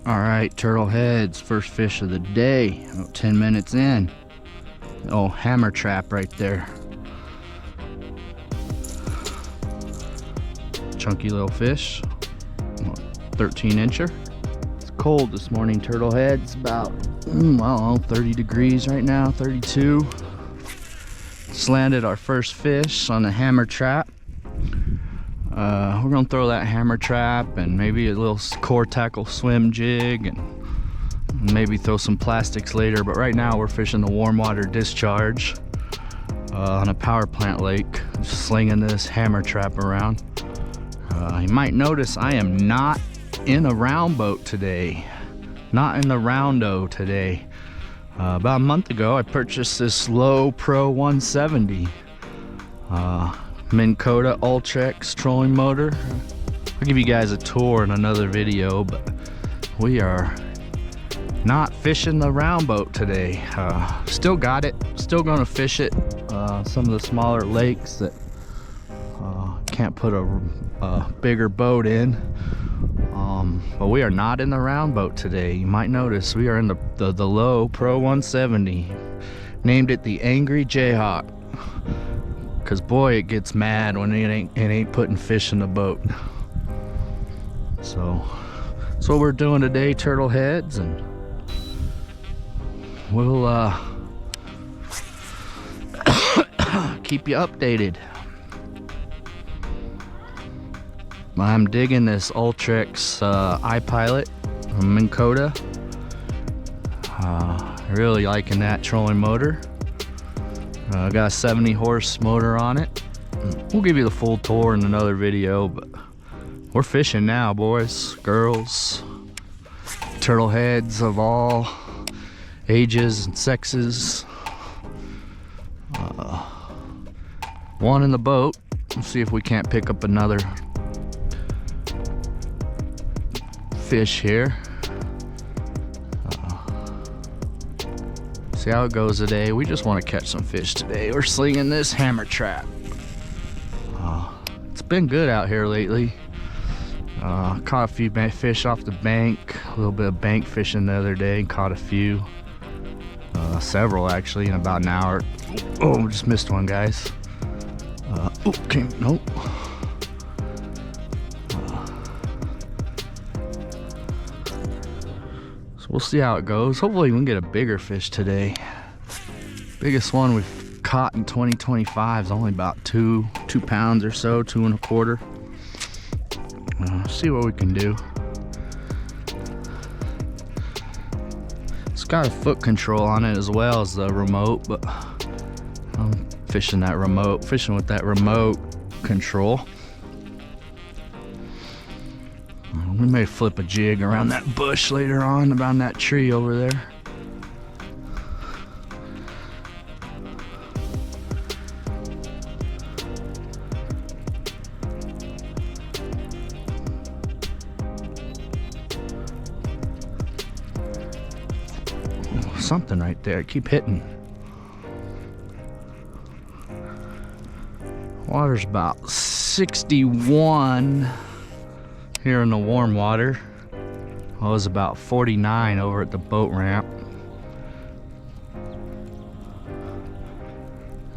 All right, turtle heads, first fish of the day, about 10 minutes in. Oh, hammer trap right there. Chunky little fish, 13 incher. It's cold this morning, turtle heads, about, I don't know, 30 degrees right now, 32. Just landed our first fish on the hammer trap. We're gonna throw that hammer trap and maybe a little core tackle swim jig and maybe throw some plastics later, but right now we're fishing the warm water discharge on a power plant lake, just slinging this hammer trap around. You might notice I am not in a round boat today, not in the roundo today. About a month ago I purchased this Lowe Pro 170 Minn Kota Ultrex trolling motor. I'll give you guys a tour in another video, but we are not fishing the round boat today. Still got it, still gonna fish it. Some of the smaller lakes that can't put a bigger boat in. But we are not in the round boat today. You might notice we are in the Lowe Pro 170. Named it the Angry Jayhawk. Cause boy, it gets mad when it ain't putting fish in the boat. So that's what we're doing today, turtle heads, and we'll keep you updated. I'm digging this Ultrex iPilot from Minn Kota. Really liking that trolling motor. Got a 70 horse motor on it. We'll give you the full tour in another video, but we're fishing now, boys, girls, turtle heads of all ages and sexes. One in the boat. Let's see if we can't pick up another fish here. See how it goes today. We just want to catch some fish today. We're slinging this hammer trap. It's been good out here lately. Caught a few fish off the bank. A little bit of bank fishing the other day. Caught a few. Several actually in about an hour. Oh, just missed one, guys. Okay, nope. We'll see how it goes. Hopefully we can get a bigger fish today. Biggest one we've caught in 2025 is only about 2 pounds or so, 2 1/4. See what we can do. It's got a foot control on it as well as the remote, but I'm fishing with that remote control. We may flip a jig around that bush later on, around that tree over there. Something right there, keep hitting. Water's about 61 here in the warm water. It was about 49 over at the boat ramp.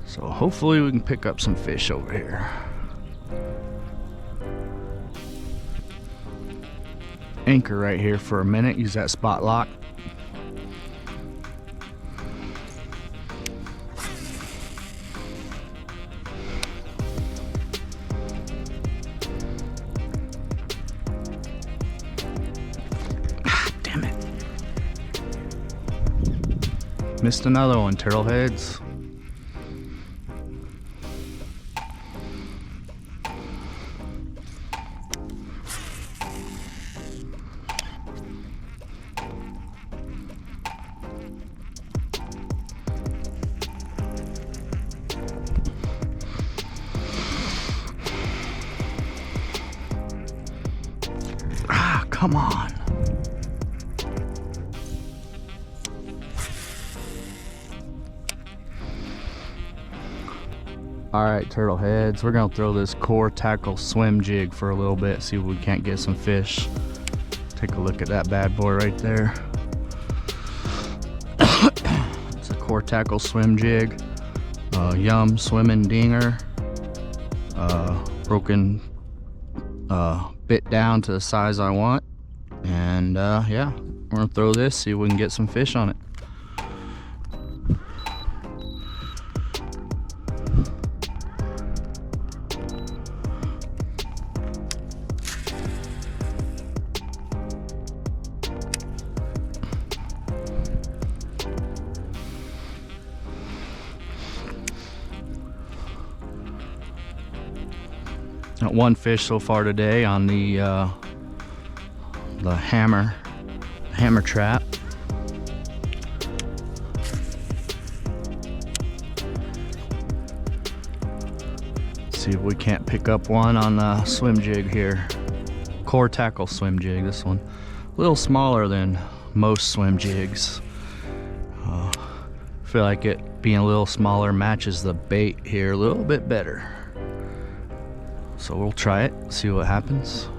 So hopefully we can pick up some fish over here. Anchor right here for a minute, use that spot lock. Missed another one, turtle heads. Come on. All right, turtle heads, we're gonna throw this core tackle swim jig for a little bit, see if we can't get some fish. Take a look at that bad boy right there. It's a core tackle swim jig, Yum swimming dinger, broken bit down to the size I want, and yeah, we're gonna throw this, see if we can get some fish on it. Got one fish so far today on the hammer trap. See if we can't pick up one on the swim jig here. Core tackle swim jig, this one. A little smaller than most swim jigs. I feel like it being a little smaller matches the bait here a little bit better. So we'll try it, see what happens.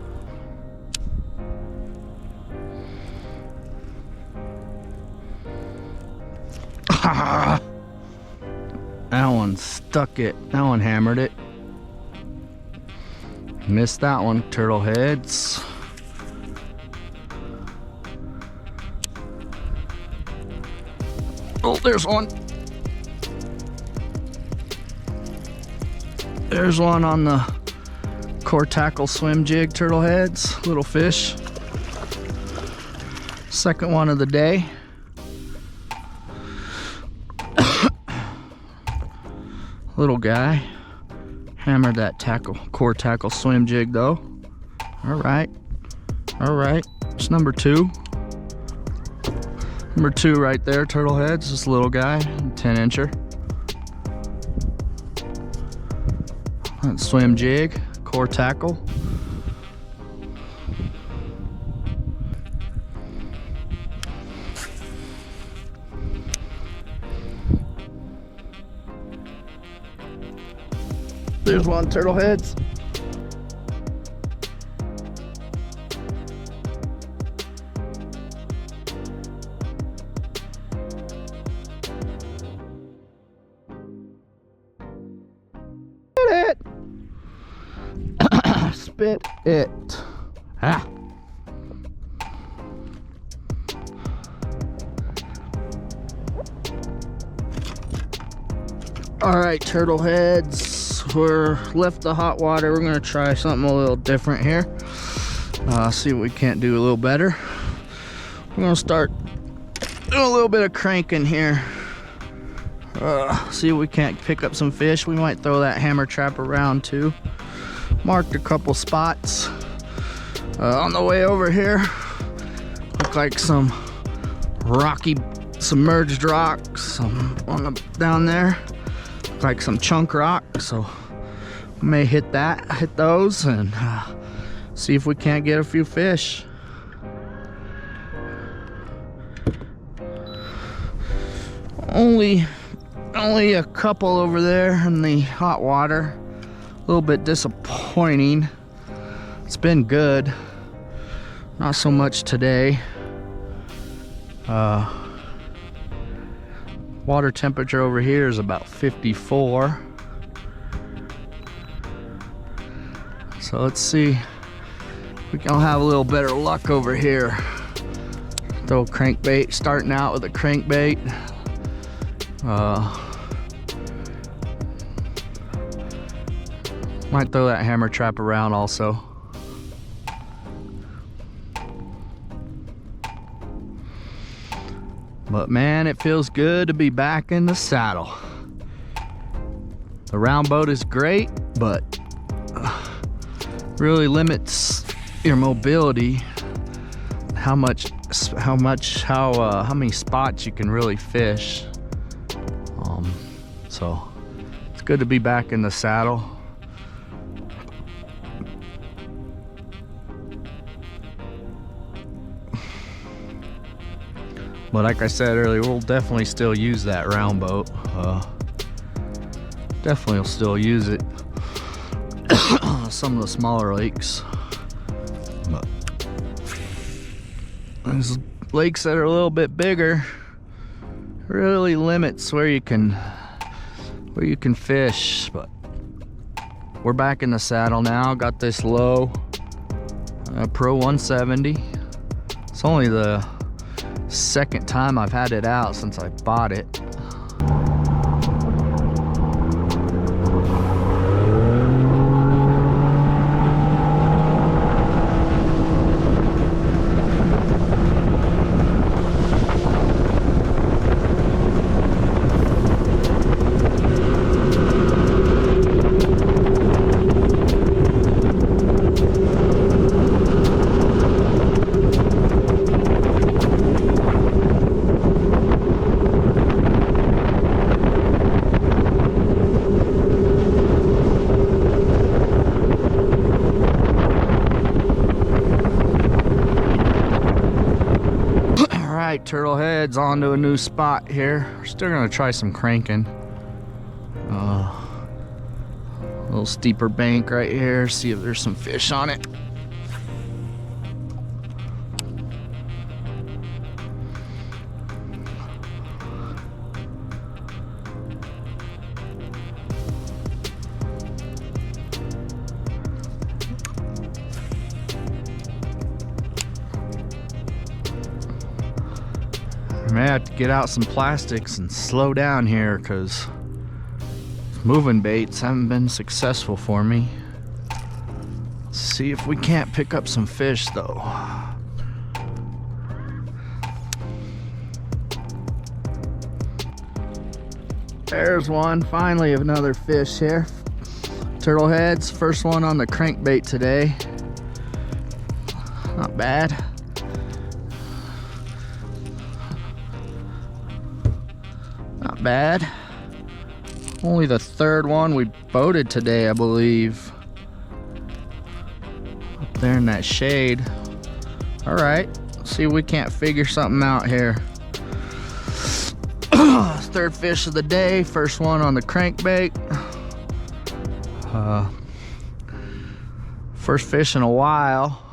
That one stuck it. That one hammered it. Missed that one, turtle heads. Oh, there's one. There's one on the core tackle swim jig, turtle heads, little fish. Second one of the day. Little guy. Hammered that core tackle swim jig though. All right. It's number 2. Number 2 right there, turtle heads, this little guy, 10-incher. That swim jig. Core tackle. There's one, turtle heads. Spit it. Ah. All right, turtle heads. We're left the hot water. We're gonna try something a little different here. See what we can't do a little better. We're gonna start doing a little bit of cranking here. See if we can't pick up some fish. We might throw that hammer trap around too. Marked a couple spots on the way over here. Look like some rocky submerged rocks down there. Look like some chunk rock, so we may hit those and see if we can't get a few fish. Only a couple over there in the hot water. A little bit disappointing. It's been good. Not so much today. Water temperature over here is about 54. So let's see if we can have a little better luck over here. Throw crankbait, starting out with a crankbait. Might throw that hammer trap around also. But man, it feels good to be back in the saddle. The round boat is great, but really limits your mobility. How many spots you can really fish. So it's good to be back in the saddle. But like I said earlier, we'll definitely still use that round boat. Definitely will still use it. Some of the smaller lakes. But there's lakes that are a little bit bigger. Really limits where you can fish. But we're back in the saddle now. Got this low Pro 170. It's only the second time I've had it out since I bought it. Alright, turtle heads, on to a new spot here. We're still gonna try some cranking. A little steeper bank right here, see if there's some fish on it. I may have to get out some plastics and slow down here because moving baits haven't been successful for me. Let's see if we can't pick up some fish though. There's one, finally another fish here. Turtle heads, first one on the crankbait today. Not bad. Not bad. Only the third one we boated today, I believe. Up there in that shade. All right, let's see if we can't figure something out here. Third fish of the day, first one on the crankbait. First fish in a while.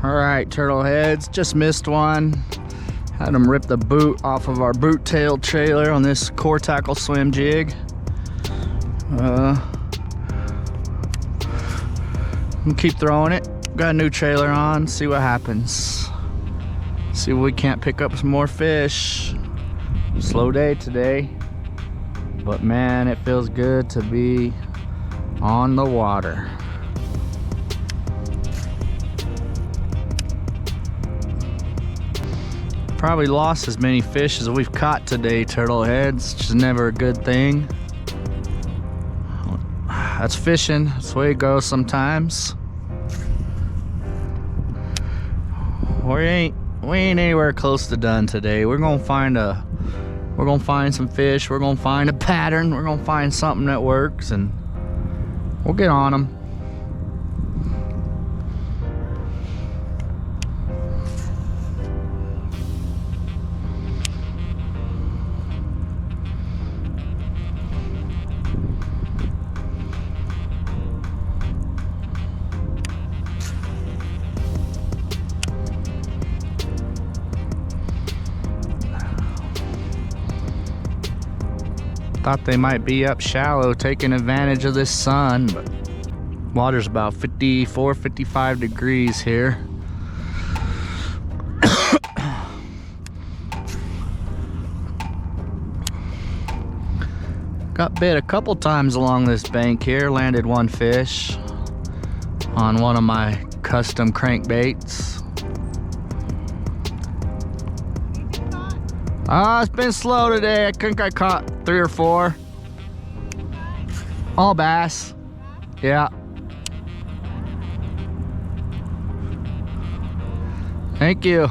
All right, turtle heads, just missed one. Had them rip the boot off of our boot tail trailer on this core tackle swim jig. We'll keep throwing it. Got a new trailer on, see what happens. See if we can't pick up some more fish. Slow day today, but man, it feels good to be on the water. Probably lost as many fish as we've caught today, turtle heads, which is never a good thing. That's fishing, that's the way it goes sometimes. We ain't anywhere close to done today. We're gonna find some fish, we're gonna find a pattern, we're gonna find something that works, and we'll get on them. Thought they might be up shallow taking advantage of this sun, but water's about 54, 55 degrees here. Got bit a couple times along this bank here, landed one fish on one of my custom crankbaits. It's been slow today. I think I caught 3 or 4. All bass. Yeah. Thank you.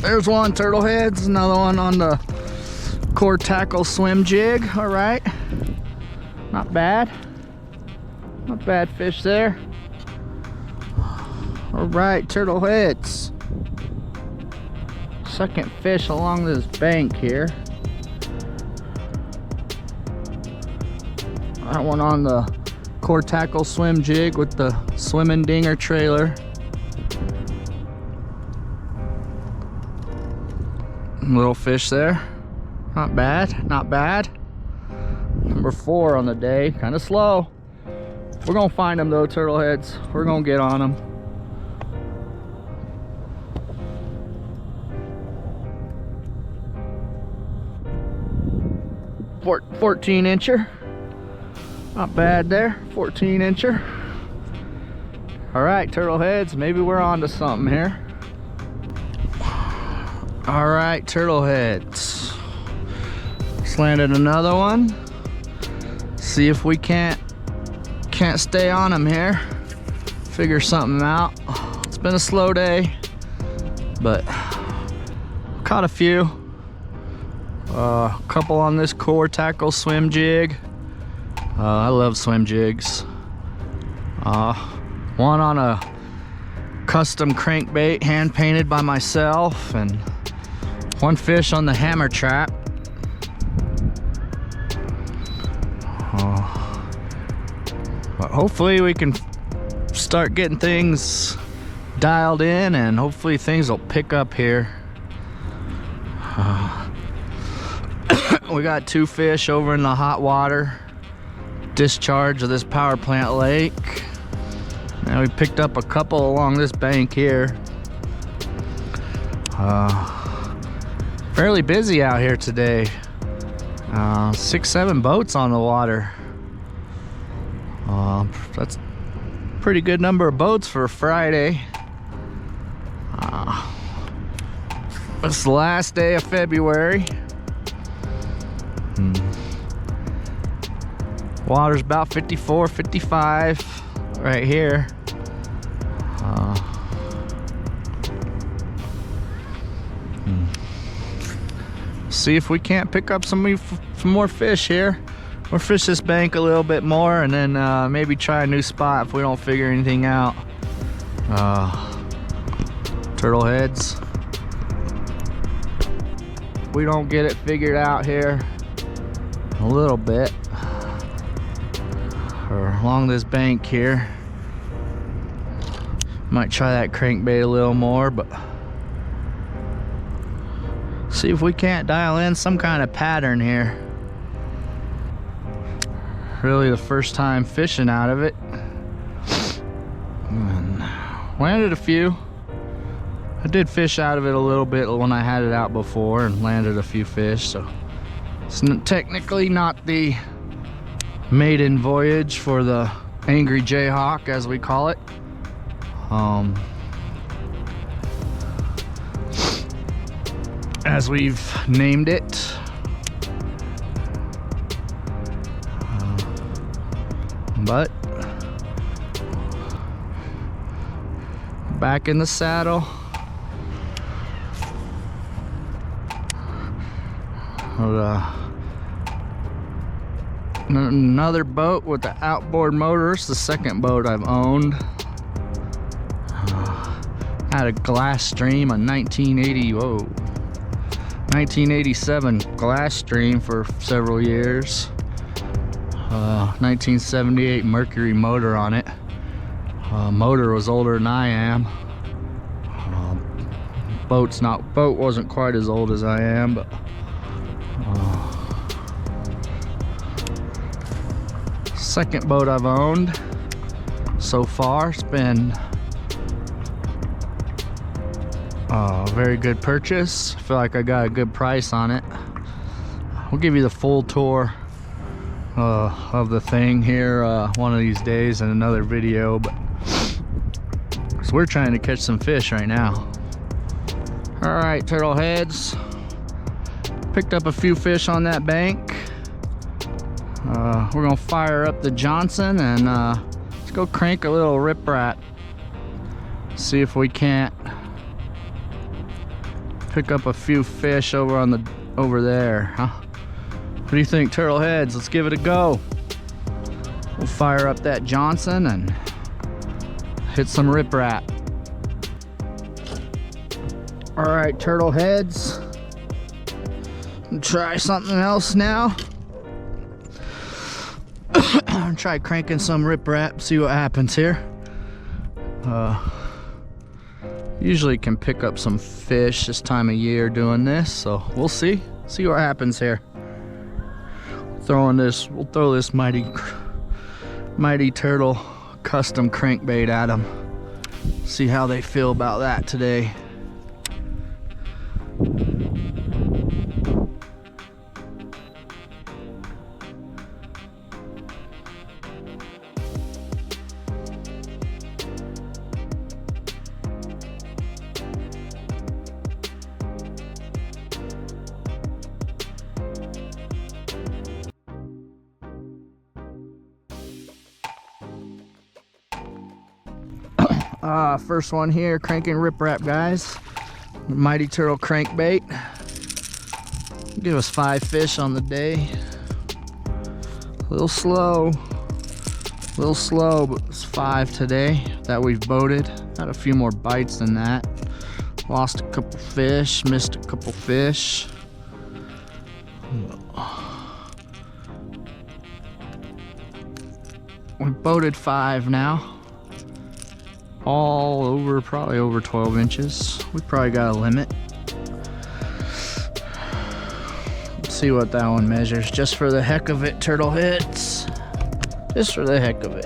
There's one, turtle heads. Another one on the core tackle swim jig. All right, not bad. Not bad fish there. All right, turtle heads. Second fish along this bank here. That one on the core tackle swim jig with the swimming dinger trailer. Little fish there. Not bad, not bad. Number 4 on the day, kind of slow. We're gonna find them though, turtle heads. We're gonna get on them. 14 incher. Not bad there, 14 incher. All right, turtle heads, maybe we're on to something here. All right, turtle heads. Just landed another one. See if we can't stay on them here. Figure something out. It's been a slow day, but caught a few. A couple on this core tackle swim jig. I love swim jigs. One on a custom crankbait hand painted by myself, and one fish on the hammer trap. But hopefully we can start getting things dialed in, and hopefully things will pick up here. We got 2 fish over in the hot water discharge of this power plant lake. And we picked up a couple along this bank here. Fairly busy out here today. 6-7 boats on the water. That's a pretty good number of boats for a Friday. It's the last day of February. Water's about 54, 55 right here. See if we can't pick up some more fish here. We'll fish this bank a little bit more, and then maybe try a new spot if we don't figure anything out. Turtle heads. We don't get it figured out here a little bit, or along this bank here, might try that crankbait a little more, but see if we can't dial in some kind of pattern here. Really the first time fishing out of it, and landed a few. I did fish out of it a little bit when I had it out before and landed a few fish, so it's technically not the maiden voyage for the Angry Jayhawk, as we call it. As we've named it. But back in the saddle. Another boat with the outboard motor. It's the second boat I've owned. Had a Glass Stream, a 1987 Glass Stream for several years. 1978 Mercury motor on it. Motor was older than I am. Boat wasn't quite as old as I am, but second boat I've owned so far. It's been a very good purchase. I feel like I got a good price on it. We'll give you the full tour of the thing here one of these days in another video, but so we're trying to catch some fish right now. All right, turtle heads, picked up a few fish on that bank. We're gonna fire up the Johnson and let's go crank a little riprap, see if we can't pick up a few fish over there, huh? What do you think, turtle heads? Let's give it a go. We'll fire up that Johnson and hit some riprap. All right, turtle heads. Try something else now. Try cranking some riprap, see what happens here. Usually can pick up some fish this time of year doing this, so we'll see what happens here. We'll throw this mighty turtle custom crankbait at them. See how they feel about that today. First one here, cranking riprap, guys. Mighty turtle crankbait. Give us 5 fish on the day. A little slow, but it's 5 today that we've boated. Had a few more bites than that. Lost a couple fish, missed a couple fish. We boated 5 now. All over, probably over 12 inches. We probably got a limit. Let's see what that one measures, just for the heck of it, turtle heads. Just for the heck of it.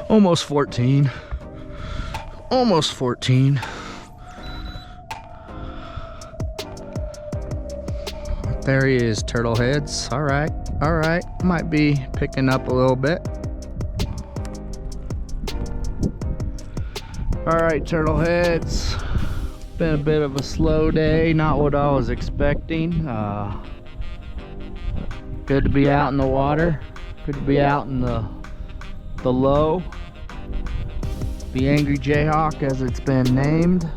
Almost 14. Almost 14. There he is, turtle heads. All right. Might be picking up a little bit. All right, turtle heads. Been a bit of a slow day, not what I was expecting. Good to be out in the water. Good to be out in the low. The Angry Jayhawk, as it's been named.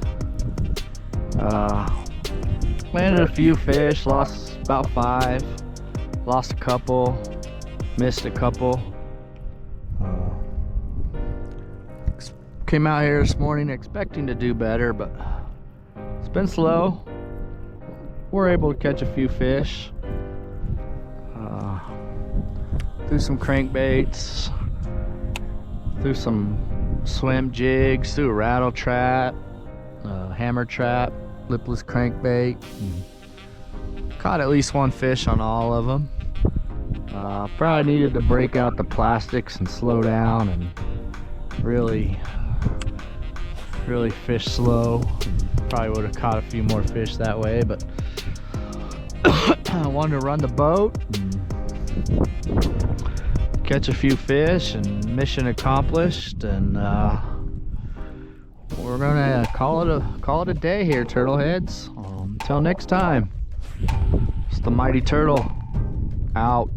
Landed a few fish, lost about 5. Lost a couple, missed a couple. Came out here this morning expecting to do better, but it's been slow. We're able to catch a few fish. Threw some crankbaits, threw some swim jigs, threw a rattle trap, hammer trap, lipless crankbait. Caught at least 1 fish on all of them. Probably needed to break out the plastics and slow down and really fish slow. Probably would have caught a few more fish that way, but I wanted to run the boat and catch a few fish, and mission accomplished. And we're gonna call it a day here, turtle heads. Until next time, it's the Mighty Turtle out.